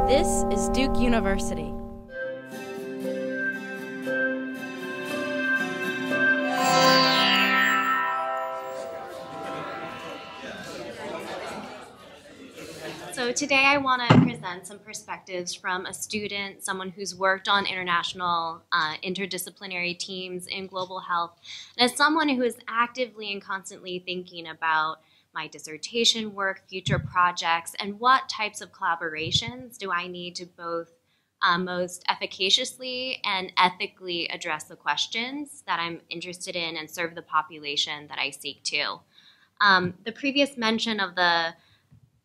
This is Duke University. So today I want to present some perspectives from a student, someone who's worked on international interdisciplinary teams in global health, and as someone who is actively and constantly thinking about my dissertation work, future projects, and what types of collaborations do I need to both most efficaciously and ethically address the questions that I'm interested in and serve the population that I seek to. The previous mention of the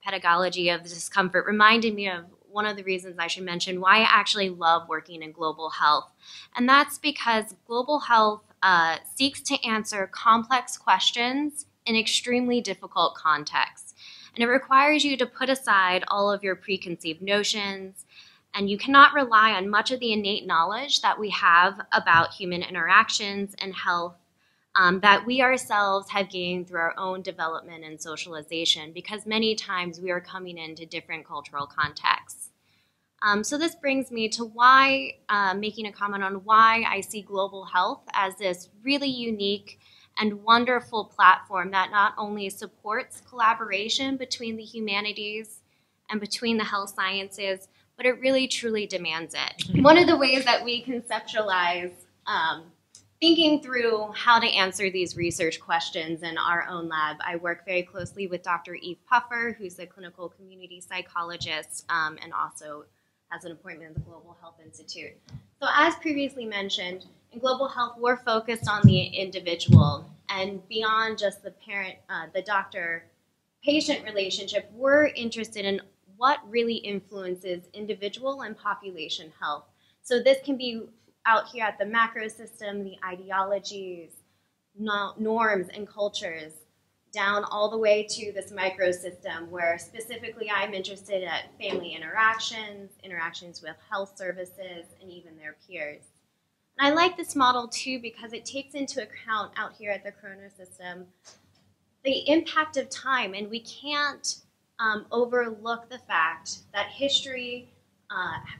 pedagogy of discomfort reminded me of one of the reasons I should mention why I actually love working in global health. And that's because global health seeks to answer complex questions in extremely difficult contexts. And it requires you to put aside all of your preconceived notions, and you cannot rely on much of the innate knowledge that we have about human interactions and health that we ourselves have gained through our own development and socialization, because many times we are coming into different cultural contexts. So this brings me to why, making a comment on why I see global health as this really unique and wonderful platform that not only supports collaboration between the humanities and between the health sciences, but it really truly demands it. One of the ways that we conceptualize thinking through how to answer these research questions in our own lab, I work very closely with Dr. Eve Puffer, who's a clinical community psychologist and also has an appointment at the Global Health Institute. So as previously mentioned, in global health, we're focused on the individual, and beyond just the parent, the doctor-patient relationship, we're interested in what really influences individual and population health. So this can be out here at the macro system, the ideologies, norms, and cultures, down all the way to this micro system, where specifically I'm interested at family interactions with health services, and even their peers. And I like this model too because it takes into account out here at the Corona system the impact of time, and we can't overlook the fact that history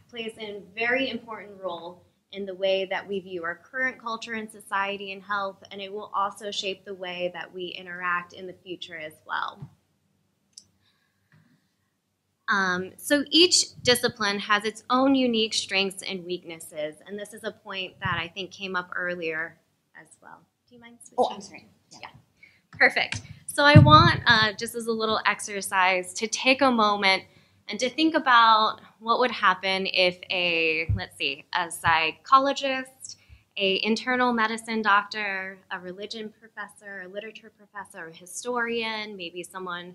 plays a very important role in the way that we view our current culture and society and health, and it will also shape the way that we interact in the future as well. So each discipline has its own unique strengths and weaknesses, and this is a point that I think came up earlier as well. Do you mind switching? Oh, I'm sorry. Yeah. Perfect. So I want, just as a little exercise, to take a moment and to think about what would happen if a psychologist, a internal medicine doctor, a religion professor, a literature professor, a historian, maybe someone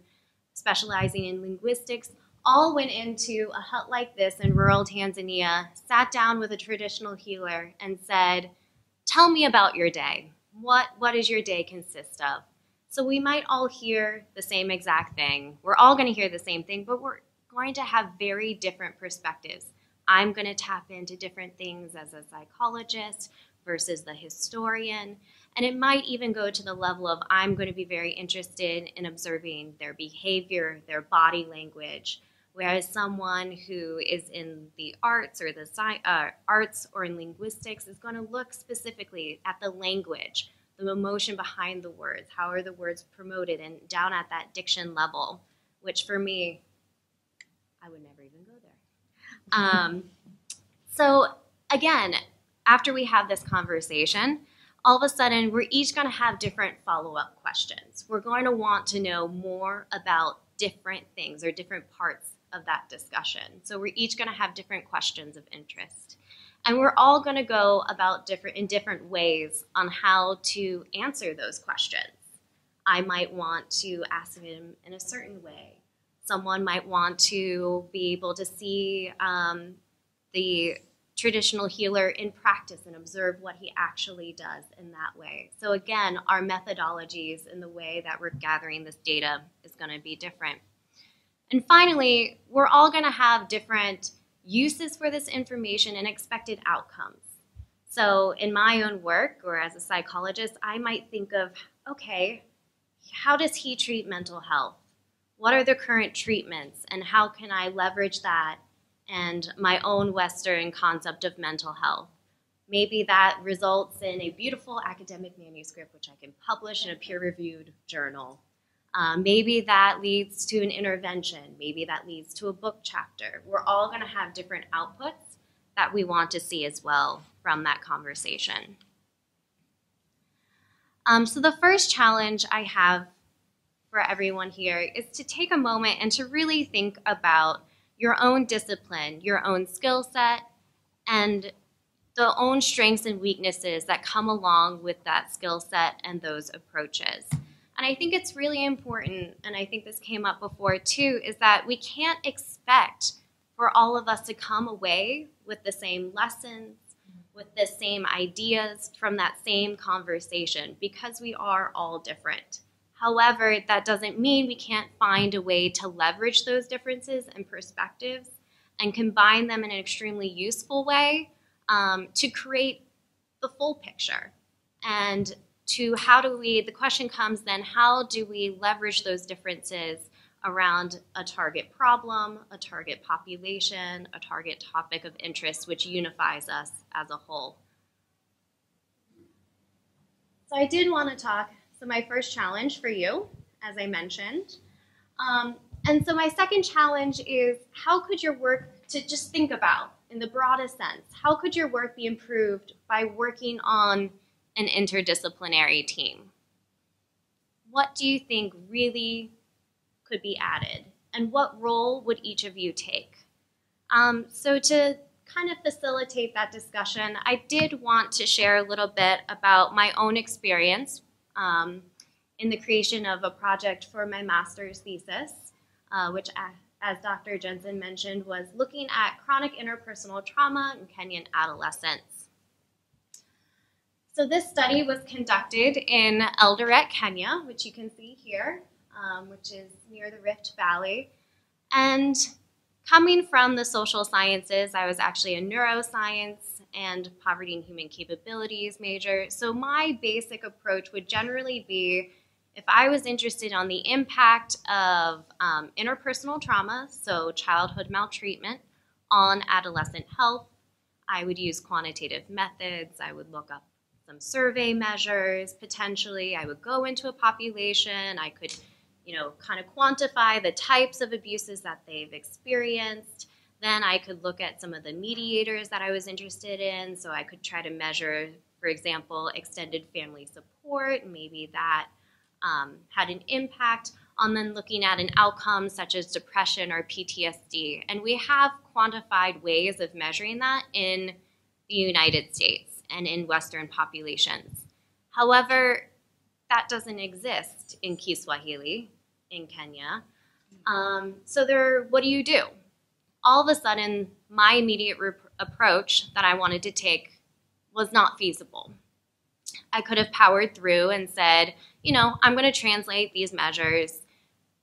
specializing in linguistics, all went into a hut like this in rural Tanzania, sat down with a traditional healer and said, tell me about your day. What does your day consist of? So we might all hear the same exact thing. We're all going to hear the same thing, but we're going to have very different perspectives. I'm going to tap into different things as a psychologist versus the historian, and it might even go to the level of I'm going to be very interested in observing their behavior, their body language, whereas someone who is in the arts or the arts or in linguistics is going to look specifically at the language, the emotion behind the words, how are the words promoted, and down at that diction level, which for me, I would never even go there. So again, after we have this conversation, all of a sudden we're each going to have different follow-up questions. We're going to want to know more about different things or different parts of that discussion. So we're each going to have different questions of interest. And we're all going to go about in different ways on how to answer those questions. I might want to ask him in a certain way. Someone might want to be able to see the traditional healer in practice and observe what he actually does in that way. So again, our methodologies and the way that we're gathering this data is going to be different. And finally, we're all going to have different uses for this information and expected outcomes. So in my own work, or as a psychologist, I might think of, okay, how does he treat mental health? What are the current treatments, and how can I leverage that and my own Western concept of mental health. Maybe that results in a beautiful academic manuscript which I can publish in a peer-reviewed journal. Maybe that leads to an intervention. Maybe that leads to a book chapter. We're all going to have different outputs that we want to see as well from that conversation. So the first challenge I have for everyone here is to take a moment and to really think about your own discipline, your own skill set, and the own strengths and weaknesses that come along with that skill set and those approaches. And I think it's really important, and I think this came up before too, is that we can't expect for all of us to come away with the same lessons, with the same ideas from that same conversation, because we are all different. However, that doesn't mean we can't find a way to leverage those differences and perspectives and combine them in an extremely useful way to create the full picture. And the question comes then, how do we leverage those differences around a target problem, a target population, a target topic of interest, which unifies us as a whole? So I did want to talk, so my first challenge for you, as I mentioned. And so my second challenge is, how could your work, to just think about, in the broadest sense, how could your work be improved by working on an interdisciplinary team? What do you think really could be added? And what role would each of you take? So to kind of facilitate that discussion, I did want to share a little bit about my own experience in the creation of a project for my master's thesis, which, as Dr. Jensen mentioned, was looking at chronic interpersonal trauma in Kenyan adolescents. So this study was conducted in Eldoret, Kenya, which you can see here, which is near the Rift Valley. And coming from the social sciences, I was actually a neuroscience and poverty and human capabilities major. So my basic approach would generally be, if I was interested on the impact of interpersonal trauma, so childhood maltreatment, on adolescent health, I would use quantitative methods. I would look up some survey measures, potentially. I would go into a population. I could, kind of quantify the types of abuses that they've experienced. Then I could look at some of the mediators that I was interested in. So I could try to measure, for example, extended family support. Maybe that had an impact on then looking at an outcome such as depression or PTSD. And we have quantified ways of measuring that in the United States and in Western populations. However, that doesn't exist in Kiswahili in Kenya. So what do you do? All of a sudden, my immediate approach that I wanted to take was not feasible. I could have powered through and said, I'm going to translate these measures.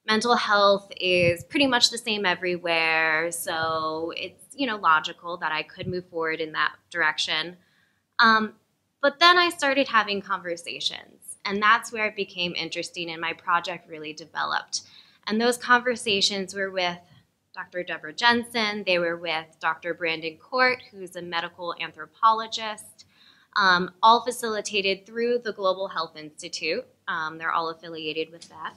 Mental health is pretty much the same everywhere, so it's, logical that I could move forward in that direction. But then I started having conversations, and that's where it became interesting and my project really developed. And those conversations were with Dr. Deborah Jensen, they were with Dr. Brandon Court, who's a medical anthropologist, all facilitated through the Global Health Institute. They're all affiliated with that.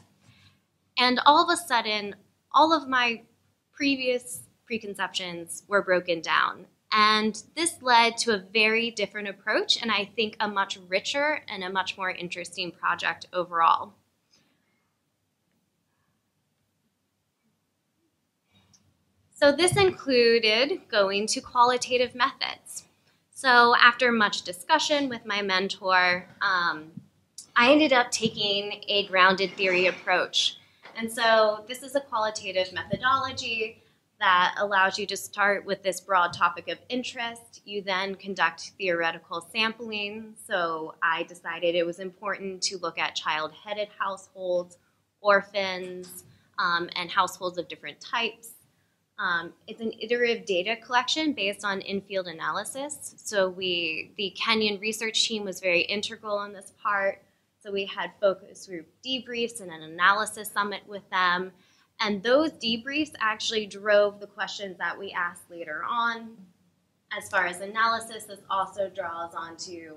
And all of a sudden, all of my previous preconceptions were broken down. And this led to a very different approach, and I think a much richer and a much more interesting project overall. So this included going to qualitative methods. So after much discussion with my mentor, I ended up taking a grounded theory approach. And so this is a qualitative methodology that allows you to start with this broad topic of interest. You then conduct theoretical sampling. So I decided it was important to look at child-headed households, orphans, and households of different types. It's an iterative data collection based on in-field analysis. So the Kenyan research team was very integral in this part. So we had focus group debriefs and an analysis summit with them. And those debriefs actually drove the questions that we asked later on. As far as analysis, this also draws onto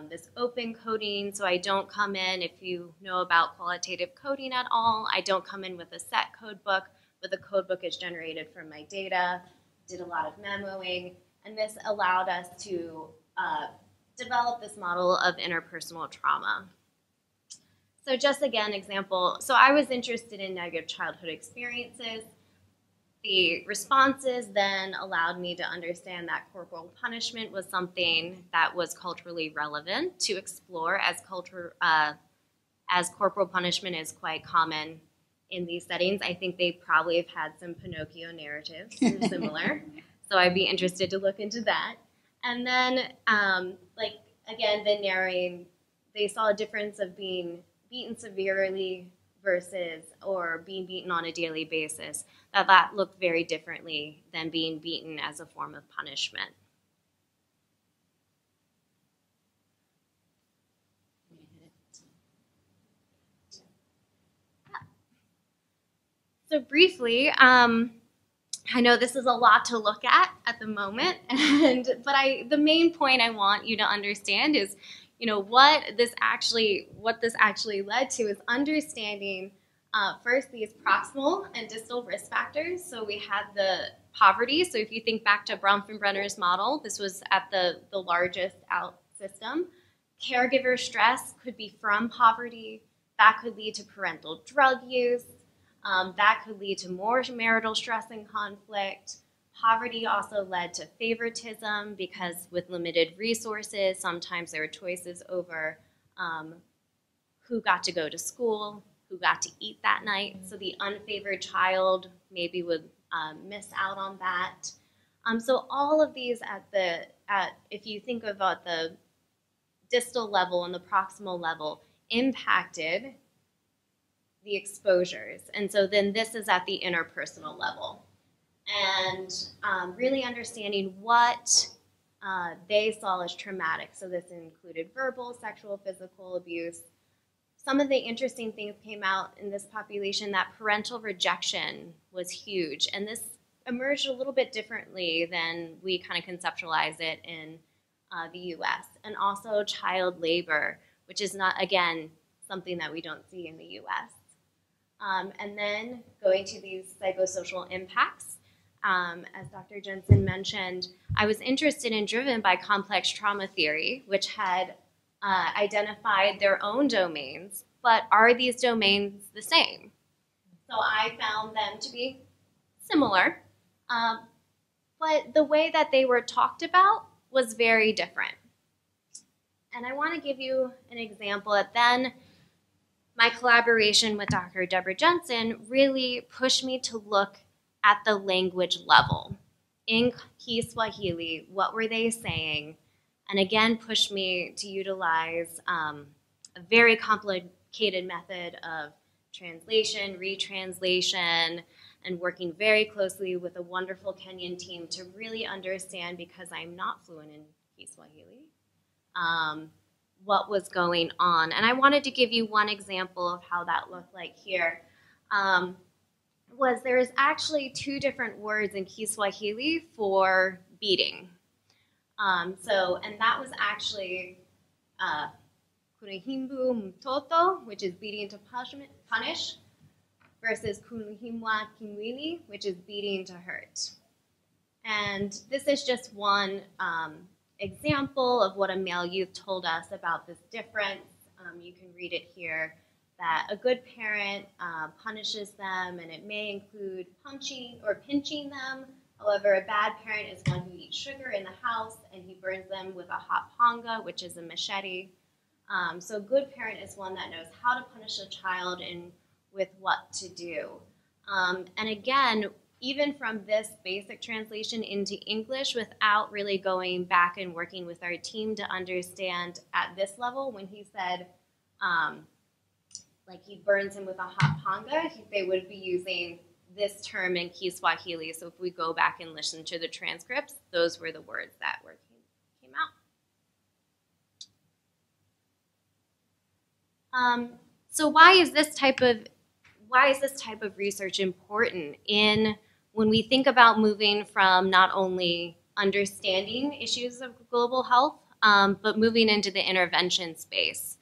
this open coding. So I don't come in, if you know about qualitative coding at all, I don't come in with a set code book, but the code book is generated from my data, did a lot of memoing, and this allowed us to develop this model of interpersonal trauma. So just again, example, so I was interested in negative childhood experiences. The responses then allowed me to understand that corporal punishment was something that was culturally relevant to explore, as corporal punishment is quite common in these settings. I think they probably have had some Pinocchio narratives similar, so I'd be interested to look into that. And then, again, the narrating, they saw a difference of being beaten severely versus or being beaten on a daily basis, that looked very differently than being beaten as a form of punishment. So briefly, I know this is a lot to look at the moment, but the main point I want you to understand is, what this actually led to is understanding first these proximal and distal risk factors. So we had the poverty. So if you think back to Bronfenbrenner's model, this was at the largest out system. Caregiver stress could be from poverty. That could lead to parental drug use. That could lead to more marital stress and conflict. Poverty also led to favoritism because with limited resources, sometimes there were choices over who got to go to school, who got to eat that night. So the unfavored child maybe would miss out on that. So all of these if you think about the distal level and the proximal level, impacted the exposures. And so then this is at the interpersonal level. And really understanding what they saw as traumatic. So this included verbal, sexual, physical abuse. Some of the interesting things came out in this population that parental rejection was huge. And this emerged a little bit differently than we kind of conceptualize it in the US. And also child labor, which is not, again, something that we don't see in the US. And then going to these psychosocial impacts. As Dr. Jensen mentioned, I was interested and driven by complex trauma theory, which had identified their own domains, but are these domains the same? So I found them to be similar, but the way that they were talked about was very different. And I want to give you an example that then my collaboration with Dr. Deborah Jensen really pushed me to look at the language level. In Kiswahili, what were they saying? And again, pushed me to utilize a very complicated method of translation, retranslation, and working very closely with a wonderful Kenyan team to really understand, because I'm not fluent in Kiswahili, what was going on. And I wanted to give you one example of how that looked like here. There is actually two different words in Kiswahili for beating. And that was actually kunihimbu mtoto, which is beating to punish, versus kunihimwa kimwili, which is beating to hurt. And this is just one example of what a male youth told us about this difference. You can read it here, that a good parent punishes them, and it may include punching or pinching them. However, a bad parent is one who eats sugar in the house and he burns them with a hot panga, which is a machete. So a good parent is one that knows how to punish a child and with what to do. And again, even from this basic translation into English, without really going back and working with our team to understand at this level, when he said, he burns him with a hot panga, they would be using this term in Kiswahili. So if we go back and listen to the transcripts, those were the words that came out. So why is this type of why is this type of research important when we think about moving from not only understanding issues of global health, but moving into the intervention space?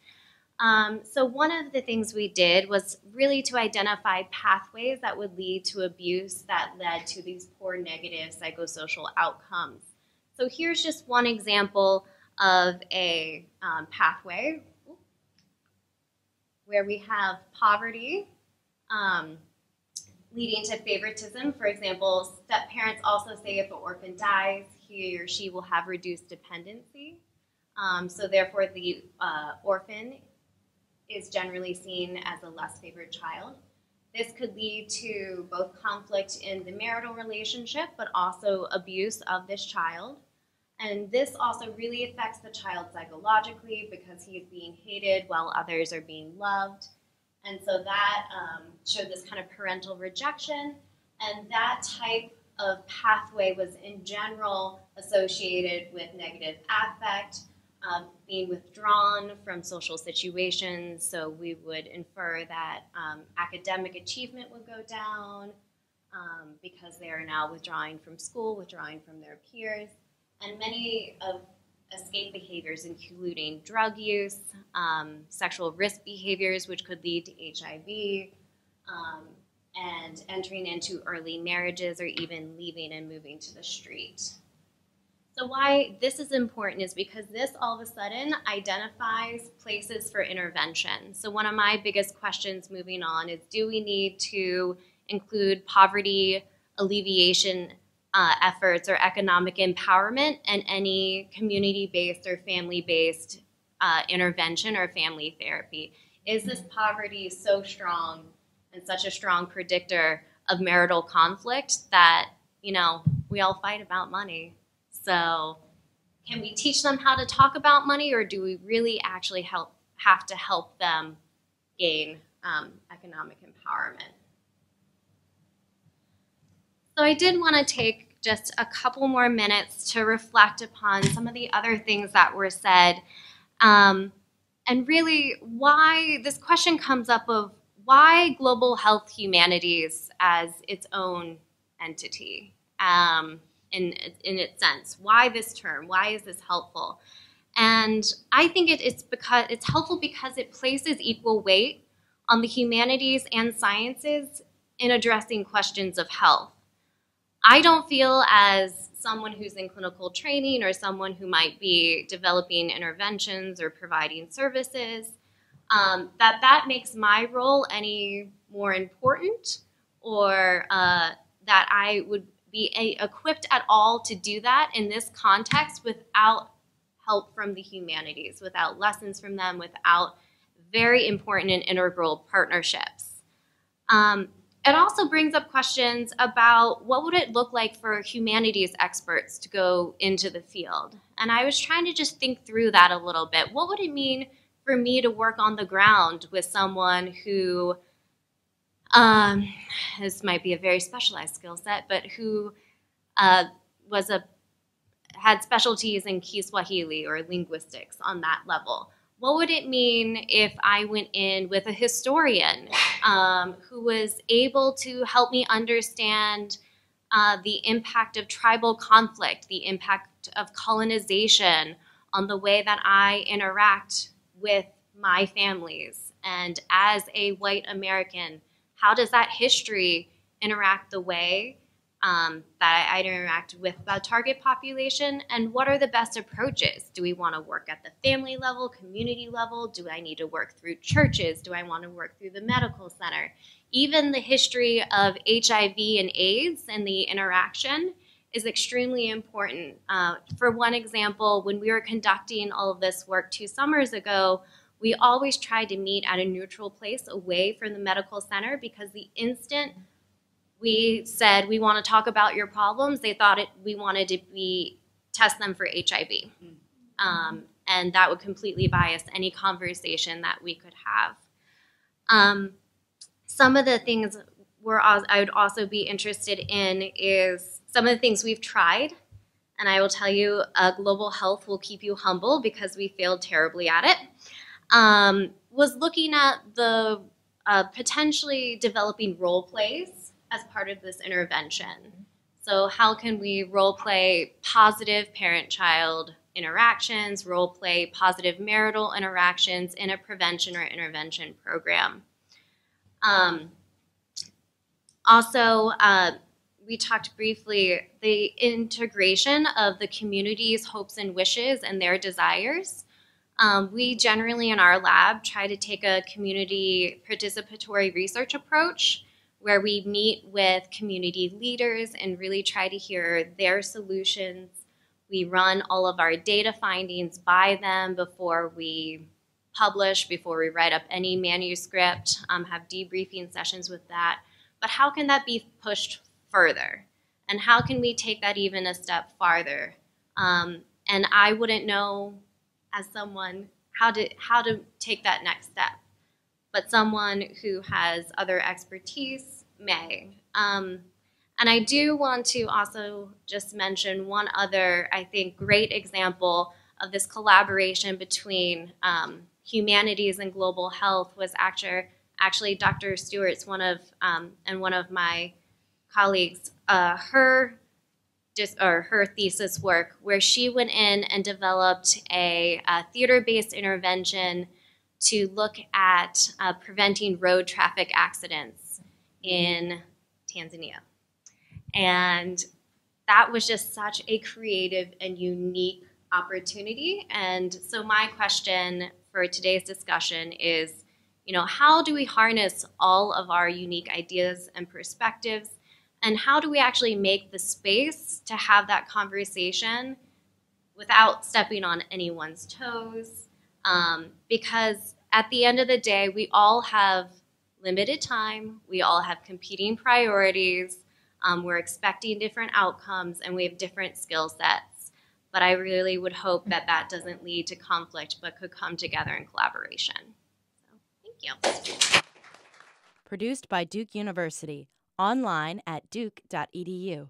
So one of the things we did was really to identify pathways that would lead to abuse that led to these poor negative psychosocial outcomes. So here's just one example of a pathway where we have poverty leading to favoritism. For example, step-parents also say if an orphan dies, he or she will have reduced dependency. So therefore, the orphan is generally seen as a less favored child. This could lead to both conflict in the marital relationship, but also abuse of this child. And this also really affects the child psychologically because he is being hated while others are being loved. And so that showed this kind of parental rejection. And that type of pathway was in general associated with negative affect, being withdrawn from social situations. So we would infer that academic achievement would go down because they are now withdrawing from school, withdrawing from their peers. And many of escape behaviors, including drug use, sexual risk behaviors, which could lead to HIV, and entering into early marriages or even leaving and moving to the street. So why this is important is because this all of a sudden identifies places for intervention. So one of my biggest questions moving on is, do we need to include poverty alleviation efforts or economic empowerment and any community-based or family-based intervention or family therapy? Is this poverty so strong and such a strong predictor of marital conflict that, you know, we all fight about money? So can we teach them how to talk about money, or do we really actually have to help them gain economic empowerment? So I did want to take just a couple more minutes to reflect upon some of the other things that were said, and really why this question comes up of why global health humanities as its own entity. In its sense, why this term? Why is this helpful? And I think it's helpful because it places equal weight on the humanities and sciences in addressing questions of health. I don't feel, as someone who's in clinical training or someone who might be developing interventions or providing services, that makes my role any more important, or that I would be equipped at all to do that in this context without help from the humanities, without lessons from them, without very important and integral partnerships. It also brings up questions about what would it look like for humanities experts to go into the field. And I was trying to just think through that a little bit. What would it mean for me to work on the ground with someone who this might be a very specialized skill set, but who had specialties in Kiswahili or linguistics on that level? What would it mean if I went in with a historian who was able to help me understand the impact of tribal conflict, the impact of colonization on the way that I interact with my families? And as a white American, how does that history interact the way that I interact with the target population? And what are the best approaches? Do we want to work at the family level, community level? Do I need to work through churches? Do I want to work through the medical center? Even the history of HIV and AIDS and the interaction is extremely important. For one example, when we were conducting all of this work 2 summers ago, we always tried to meet at a neutral place away from the medical center, because the instant we said we want to talk about your problems, they thought we wanted to test them for HIV. And that would completely bias any conversation that we could have. Some of the things I would also be interested in is some of the things we've tried. And I will tell you, global health will keep you humble because we failed terribly at it. Was looking at the potentially developing role plays as part of this intervention. So how can we role play positive parent-child interactions, role play positive marital interactions in a prevention or intervention program? Also, we talked briefly the integration of the community's hopes and wishes and their desires. We generally in our lab try to take a community participatory research approach where we meet with community leaders and really try to hear their solutions. We run all of our data findings by them before we publish, before we write up any manuscript, have debriefing sessions with that. But how can that be pushed further? And how can we take that even a step farther? And I wouldn't know as someone how to take that next step, but someone who has other expertise may. And I do want to also just mention one other, I think, great example of this collaboration between humanities and global health was actually Dr. Stewart's one of my colleagues, her thesis work, where she went in and developed a theater-based intervention to look at preventing road traffic accidents in Tanzania. And that was just such a creative and unique opportunity. And so my question for today's discussion is, how do we harness all of our unique ideas and perspectives? And how do we actually make the space to have that conversation without stepping on anyone's toes? Because at the end of the day, we all have limited time. We all have competing priorities. We're expecting different outcomes, and we have different skill sets. But I really would hope that that doesn't lead to conflict, but could come together in collaboration. So, thank you. Produced by Duke University. Online at duke.edu.